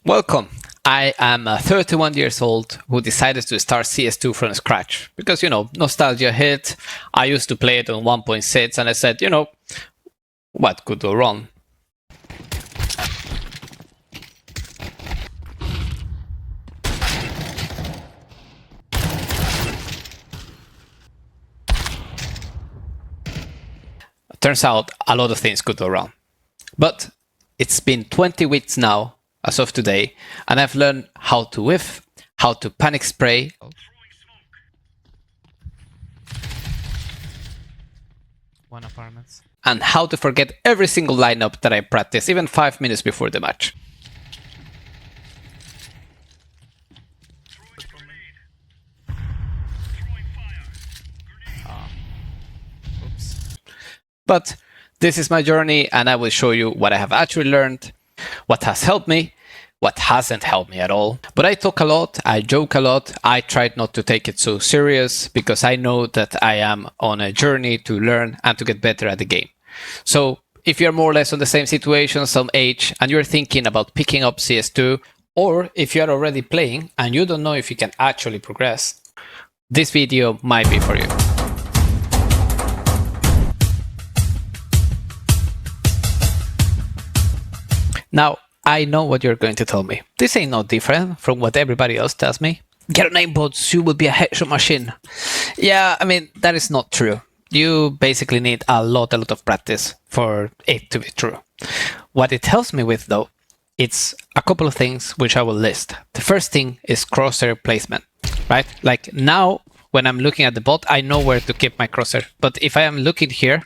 Welcome. I am 31 years old who decided to start CS2 from scratch because, nostalgia hit. I used to play it on 1.6 and I said, what could go wrong? Turns out a lot of things could go wrong. But it's been 20 weeks now as of today, and I've learned how to whiff, how to panic spray, One apartments. and how to forget every single lineup that I practiced even 5 minutes before the match. Oops. But this is my journey, and I will show you what I have actually learned, what has helped me, what hasn't helped me at all. But I talk a lot, I joke a lot, I tried not to take it so serious because I know that I am on a journey to learn and to get better at the game. So if you're more or less on the same situation, some age, and you're thinking about picking up CS2, or if you're already playing and you don't know if you can actually progress, this video might be for you. Now, I know what you're going to tell me. This ain't no different from what everybody else tells me. Get an Aimbotz, you will be a headshot machine. Yeah, I mean, that is not true. You basically need a lot of practice for it to be true. What it helps me with, though, it's a couple of things which I will list. The first thing is crosshair placement, right? Like now, when I'm looking at the bot, I know where to keep my crosshair. But if I am looking here,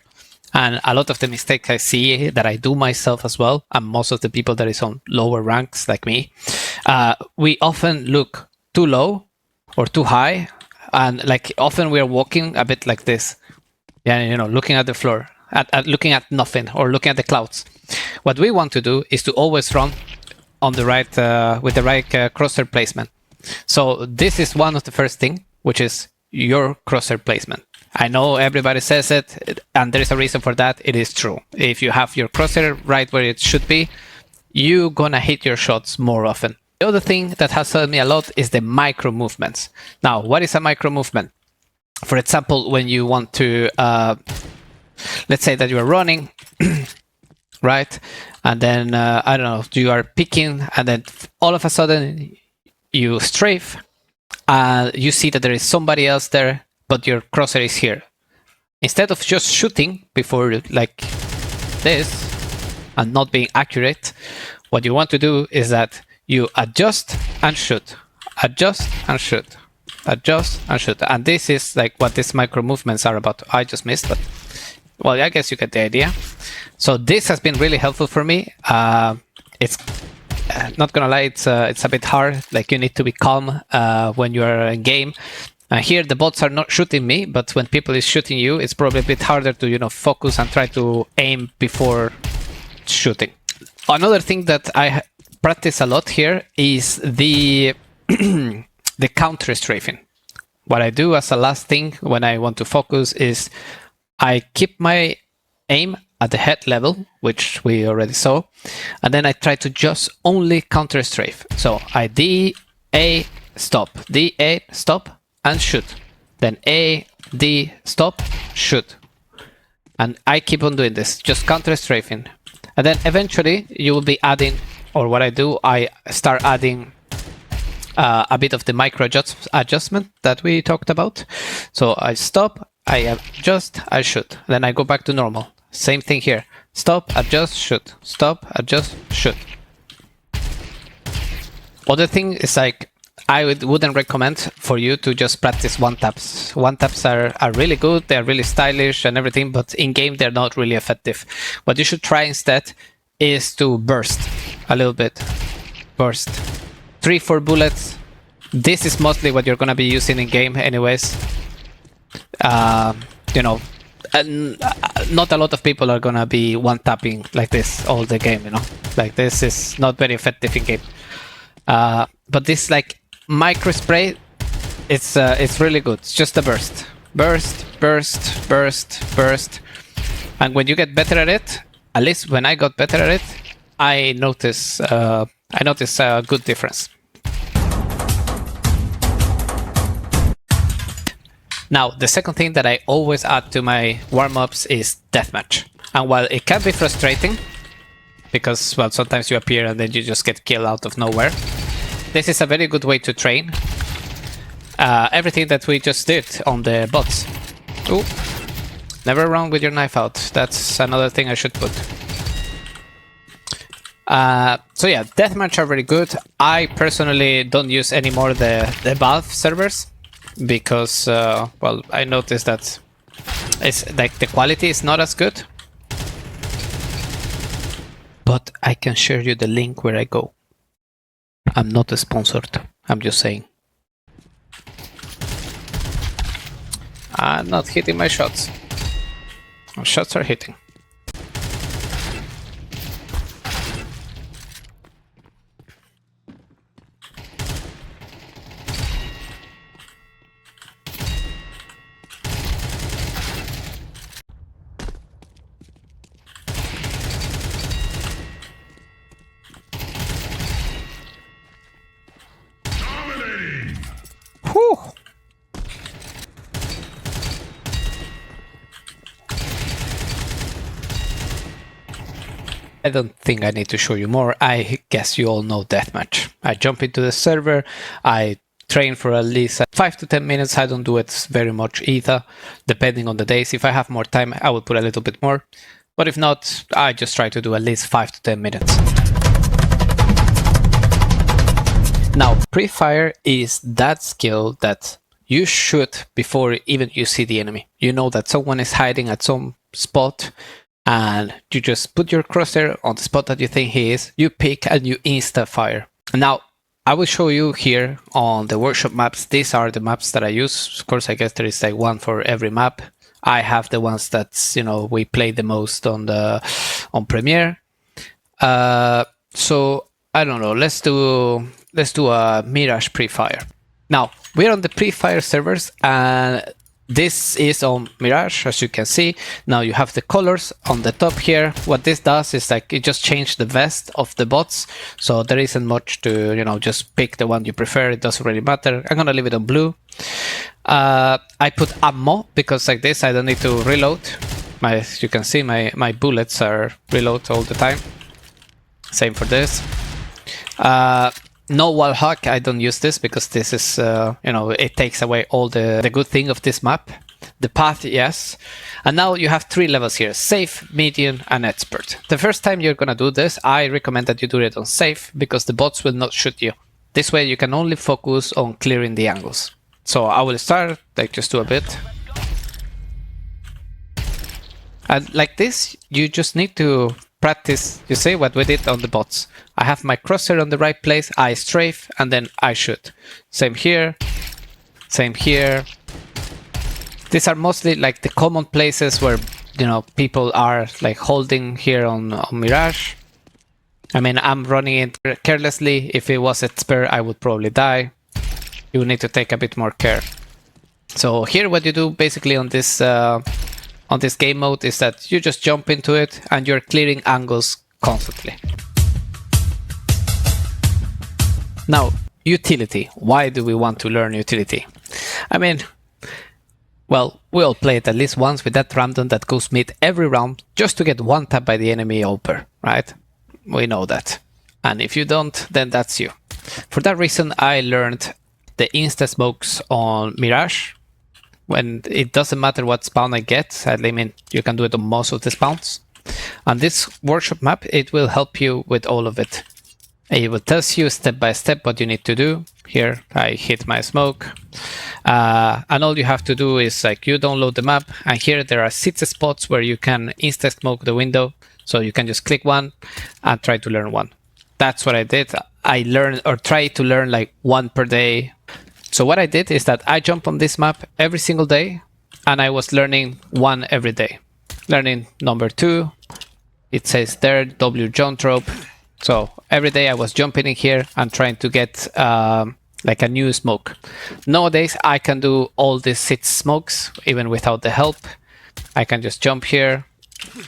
and a lot of the mistakes I see that I do myself as well, and most of the people that is on lower ranks like me, we often look too low or too high, and like often we are walking a bit like this, yeah, looking at the floor, at looking at nothing or looking at the clouds. What we want to do is to always run on the right with the right crosshair placement. So this is one of the first thing, which is your crosshair placement. I know everybody says it, and there is a reason for that. It is true. If you have your crosshair right where it should be, you're gonna hit your shots more often. The other thing that has helped me a lot is the micro movements. Now, what is a micro movement? For example, when you want to, let's say that you are running, right? And then, I don't know, you are picking, and then all of a sudden you strafe, you see that there is somebody else there, but your crosshair is here. Instead of just shooting before like this and not being accurate, what you want to do is that you adjust and shoot, adjust and shoot, adjust and shoot. And this is like what these micro movements are about. I just missed, but well, I guess you get the idea. So this has been really helpful for me. It's not gonna lie, it's a bit hard. Like you need to be calm when you are in game. Here the bots are not shooting me, but when people is shooting you, it's probably a bit harder to focus and try to aim before shooting. Another thing that I practice a lot here is the the counter strafing. What I do as a last thing when I want to focus is I keep my aim at the head level, which we already saw, and then I try to just only counter strafe. So I D-A, stop, D-A, stop, and shoot. Then A, D, stop, shoot. And I keep on doing this, just counter strafing. And then eventually you will be adding, or what I do, I start adding a bit of the micro adjustment that we talked about. So I stop, I adjust, I shoot. Then I go back to normal. Same thing here. Stop, adjust, shoot. Stop, adjust, shoot. Other thing is like, I wouldn't recommend for you to just practice one-taps. One-taps are really good, they're really stylish and everything, but in-game they're not really effective. What you should try instead is to burst a little bit. Burst. 3-4 bullets. This is mostly what you're gonna be using in-game anyways. And not a lot of people are gonna be one-tapping like this all the game, Like this is not very effective in-game. But this like micro spray, it's really good. It's just a burst, burst, burst, burst, burst, and when you get better at it, at least when I got better at it, I notice I notice a good difference. Now, the second thing that I always add to my warm-ups is deathmatch. And while it can be frustrating, because, well, sometimes you appear and then you just get killed out of nowhere, this is a very good way to train everything that we just did on the bots. Ooh. Never run with your knife out. That's another thing I should put. So yeah, deathmatch are very good. I personally don't use anymore the Valve servers because, well, I noticed that it's like the quality is not as good. But I can share you the link where I go. I'm not sponsored. I'm just saying. I'm not hitting my shots. My shots are hitting. Whew. I don't think I need to show you more. I guess you all know deathmatch. I jump into the server, I train for at least 5 to 10 minutes. I don't do it very much either, depending on the days. If I have more time, I will put a little bit more. But if not, I just try to do at least 5 to 10 minutes. Now, Prefire is that skill that you shoot before even you see the enemy. You know that someone is hiding at some spot and you just put your crosshair on the spot that you think he is, you pick and you insta fire. Now, I will show you here on the workshop maps. These are the maps that I use. Of course, I guess there is like one for every map. I have the ones that, you know, we play the most on Premiere. So I don't know. Let's do a Mirage Prefire. Now we're on the Prefire servers, and this is on Mirage, as you can see. Now you have the colors on the top here. What this does is like it just changed the vest of the bots, so there isn't much to, you know, just pick the one you prefer. It doesn't really matter. I'm gonna leave it on blue. I put ammo because like this I don't need to reload. As you can see, my bullets are reload all the time. Same for this. No wall hack, I don't use this because this is, you know, it takes away all the good thing of this map. The path, yes. And now you have 3 levels here: safe, medium, and expert. The first time you're gonna do this, I recommend that you do it on safe because the bots will not shoot you. This way you can only focus on clearing the angles. So I will start, like, just do a bit. And like this, you just need to practice, you see what we did on the bots. I have my crosshair on the right place, I strafe, and then I shoot. Same here, same here. These are mostly like the common places where, you know, people are like holding here on Mirage. I mean, I'm running it carelessly. If it was at spare, I would probably die. You need to take a bit more care. So here what you do basically on this game mode is that you just jump into it and you're clearing angles constantly. Now, utility. Why do we want to learn utility? I mean, well, we all play it at least once with that random that goes mid every round just to get one tap by the enemy over, right? We know that. And if you don't, then that's you. For that reason, I learned the insta smokes on Mirage. When it doesn't matter what spawn I get, I mean, you can do it on most of the spawns. On this workshop map, it will help you with all of it. It will tell you step by step what you need to do. Here, I hit my smoke. And all you have to do is like you download the map, and here there are 6 spots where you can insta smoke the window. So you can just click one and try to learn one. That's what I did. I learned or tried to learn like 1 per day. So what I did is that I jump on this map every single day, and I was learning 1 every day. Learning number 2, it says there, W jump rope. So every day I was jumping in here and trying to get like a new smoke. Nowadays I can do all these 6 smokes even without the help. I can just jump here,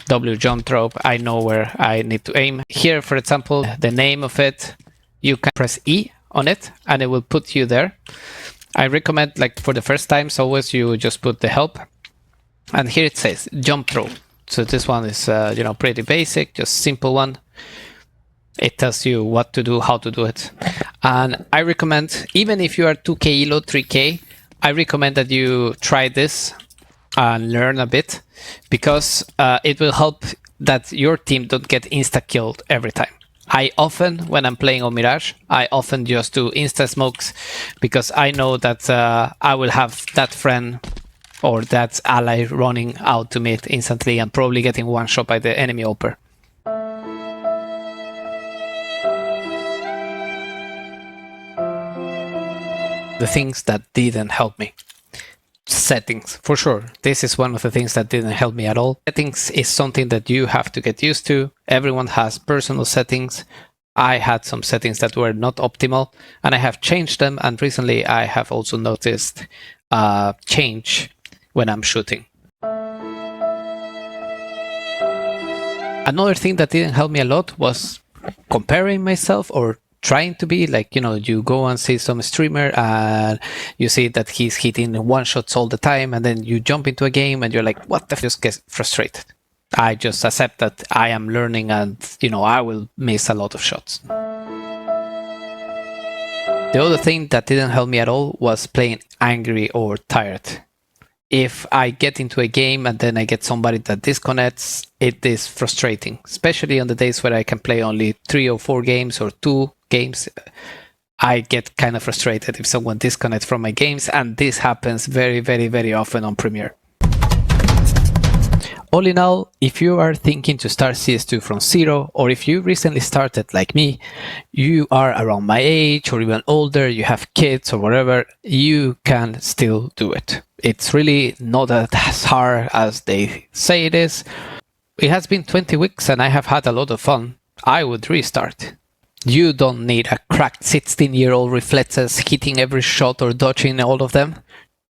W jump rope. I know where I need to aim. Here, for example, the name of it, you can press E on it and it will put you there. I recommend, like for the first times, always you just put the help. And here it says jump throw. So this one is, pretty basic, just simple one. It tells you what to do, how to do it. And I recommend, even if you are 2k elo, 3k, I recommend that you try this and learn a bit, because it will help that your team don't get insta-killed every time. I often, when I'm playing on Mirage, I often just do insta-smokes, because I know that I will have that friend or that ally running out to mid instantly and probably getting one shot by the enemy oper. The things that didn't help me. Settings, for sure. This is one of the things that didn't help me at all. Settings is something that you have to get used to. Everyone has personal settings. I had some settings that were not optimal and I have changed them, and recently I have also noticed change when I'm shooting. Another thing that didn't help me a lot was comparing myself or trying to be like, you go and see some streamer and you see that he's hitting one shots all the time, and then you jump into a game and you're like, what the f, just get frustrated. I just accept that I am learning and, I will miss a lot of shots. The other thing that didn't help me at all was playing angry or tired. If I get into a game and then I get somebody that disconnects, it is frustrating, especially on the days where I can play only 3 or 4 games or 2 games. I get kind of frustrated if someone disconnects from my games, and this happens very, very, very often on Premiere. All in all, if you are thinking to start CS2 from zero, or if you recently started like me, you are around my age or even older, you have kids or whatever, you can still do it. It's really not as hard as they say it is. It has been 20 weeks and I have had a lot of fun. I would restart. You don't need a cracked 16-year-old reflexes hitting every shot or dodging all of them.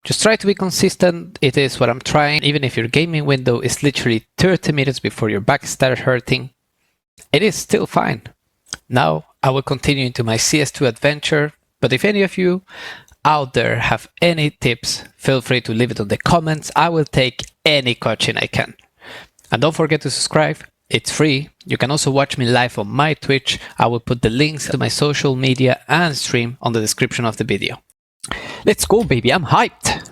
Just try to be consistent. It is what I'm trying. Even if your gaming window is literally 30 minutes before your back starts hurting, it is still fine. Now I will continue into my CS2 adventure, but if any of you out there have any tips, feel free to leave it on the comments. I will take any coaching I can. And don't forget to subscribe. It's free. You can also watch me live on my Twitch. I will put the links to my social media and stream on the description of the video. Let's go, baby. I'm hyped.